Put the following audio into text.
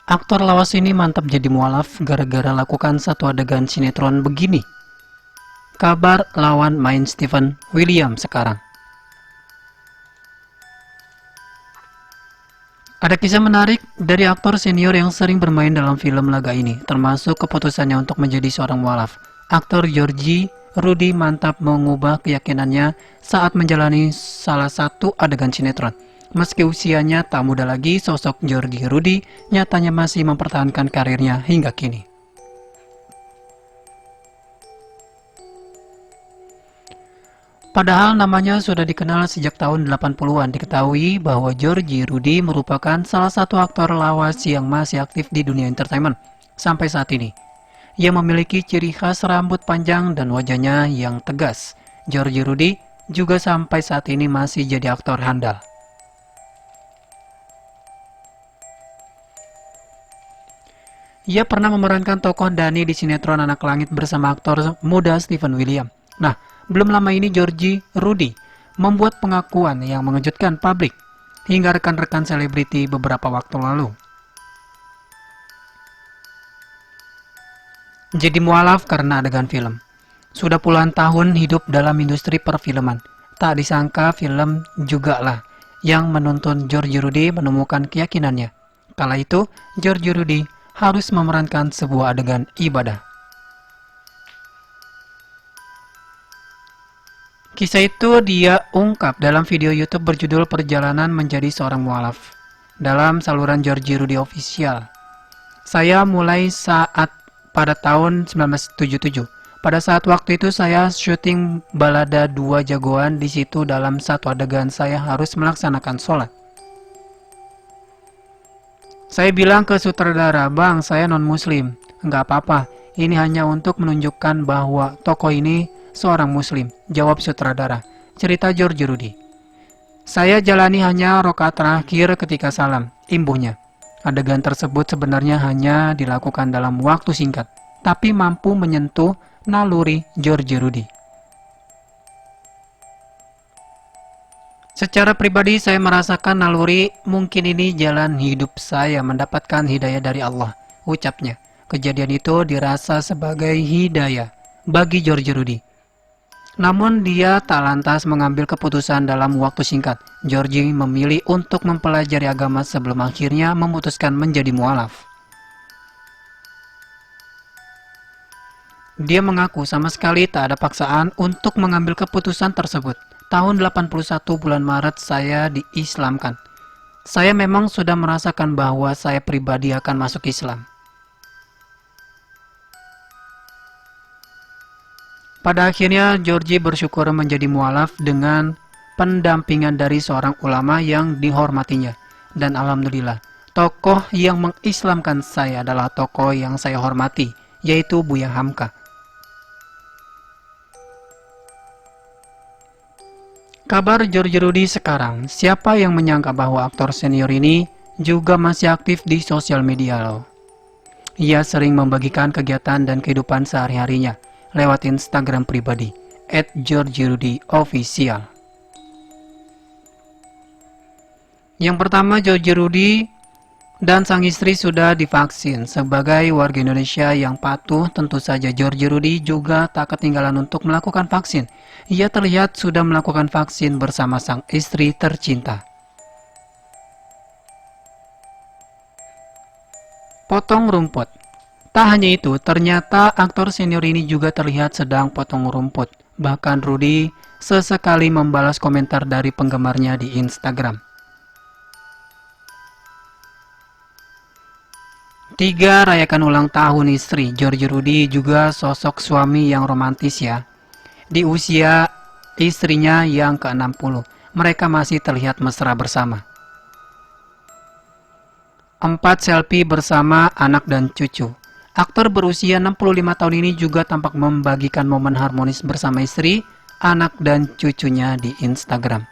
Aktor lawas ini mantap jadi mualaf gara-gara lakukan satu adegan sinetron begini. Kabar lawan main Steven William sekarang. Ada kisah menarik dari aktor senior yang sering bermain dalam film laga ini, termasuk keputusannya untuk menjadi seorang mualaf. Aktor Georgie Rudy mantap mengubah keyakinannya saat menjalani salah satu adegan sinetron. Meski usianya tak muda lagi, sosok Georgie Rudy nyatanya masih mempertahankan karirnya hingga kini. Padahal namanya sudah dikenal sejak tahun 80-an, diketahui bahwa Georgie Rudy merupakan salah satu aktor lawas yang masih aktif di dunia entertainment sampai saat ini. Ia memiliki ciri khas rambut panjang dan wajahnya yang tegas. Georgie Rudy juga sampai saat ini masih jadi aktor handal. Ia pernah memerankan tokoh Dani di sinetron Anak Langit bersama aktor muda Steven William. Nah, belum lama ini Georgie Rudy membuat pengakuan yang mengejutkan publik hingga rekan-rekan selebriti beberapa waktu lalu. Jadi mualaf karena adegan film. Sudah puluhan tahun hidup dalam industri perfilman. Tak disangka film juga lah yang menuntun Georgie Rudy menemukan keyakinannya. Kala itu, Georgie Rudy harus memerankan sebuah adegan ibadah. Kisah itu dia ungkap dalam video YouTube berjudul Perjalanan Menjadi Seorang Mualaf dalam saluran Georgie Rudy Official. Saya mulai pada tahun 1977. Pada saat waktu itu saya syuting balada Dua Jagoan. Di situ dalam satu adegan saya harus melaksanakan sholat. Saya bilang ke sutradara, "Bang, saya non-muslim." "Nggak apa-apa, ini hanya untuk menunjukkan bahwa tokoh ini seorang muslim," jawab sutradara. Cerita Georgie Rudy. "Saya jalani hanya rakaat terakhir ketika salam," imbuhnya. Adegan tersebut sebenarnya hanya dilakukan dalam waktu singkat, tapi mampu menyentuh naluri Georgie Rudy. Secara pribadi saya merasakan naluri, mungkin ini jalan hidup saya mendapatkan hidayah dari Allah, ucapnya. Kejadian itu dirasa sebagai hidayah bagi Georgie Rudy. Namun dia tak lantas mengambil keputusan dalam waktu singkat. Georgie memilih untuk mempelajari agama sebelum akhirnya memutuskan menjadi mualaf. Dia mengaku sama sekali tak ada paksaan untuk mengambil keputusan tersebut. Tahun 81 bulan Maret saya diislamkan. Saya memang sudah merasakan bahwa saya pribadi akan masuk Islam. Pada akhirnya Georgie bersyukur menjadi mualaf dengan pendampingan dari seorang ulama yang dihormatinya. Dan alhamdulillah, tokoh yang mengislamkan saya adalah tokoh yang saya hormati, yaitu Buya Hamka. Kabar Georgie Rudy sekarang, siapa yang menyangka bahwa aktor senior ini juga masih aktif di sosial media loh. Ia sering membagikan kegiatan dan kehidupan sehari-harinya lewat Instagram pribadi @GeorgieRudyOfficial. Yang pertama, Georgie Rudy dan sang istri sudah divaksin. Sebagai warga Indonesia yang patuh, tentu saja Georgie Rudy juga tak ketinggalan untuk melakukan vaksin. Ia terlihat sudah melakukan vaksin bersama sang istri tercinta. Potong rumput. Tak hanya itu, ternyata aktor senior ini juga terlihat sedang potong rumput. Bahkan Rudy sesekali membalas komentar dari penggemarnya di Instagram. 3. Rayakan ulang tahun istri. Georgie Rudy juga sosok suami yang romantis ya. Di usia istrinya yang ke-60, mereka masih terlihat mesra bersama. 4. Selfie bersama anak dan cucu. Aktor berusia 65 tahun ini juga tampak membagikan momen harmonis bersama istri, anak dan cucunya di Instagram.